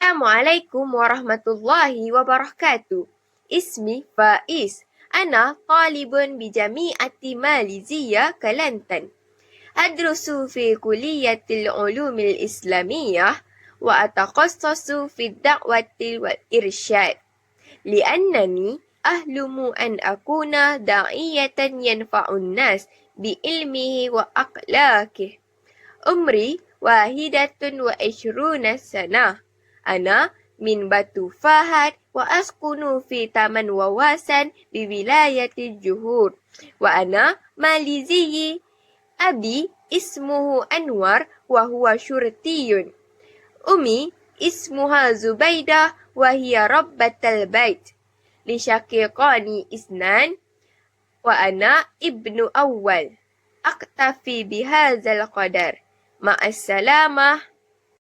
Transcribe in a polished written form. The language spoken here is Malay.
Assalamualaikum warahmatullahi wabarakatuh. Ismi Faiz. Ana talibun bijami'ati Malizia Kelantan. Adrusu fi kulliyatil ulumil islamiyah wa ataqassasu fi da'wati wal irsyad. Li'annani ahlumu an akuna da'iyatan yanfa'un nas bi'ilmihi wa aqlaqih. Umri wahidatun wa ishruna sanah. Ana min Batu Fahad wa askunu fi Taman Wawasan bi wilayati Juhur. Wa ana Maliziyi. Abi ismuhu Anwar wa huwa syurtiyun. Umi ismuha Zubaidah wa hiya rabbatal bait. Li syaqiqani isnan wa ana ibnu awwal. Aktafi bihadzal qadar. Ma'assalamah.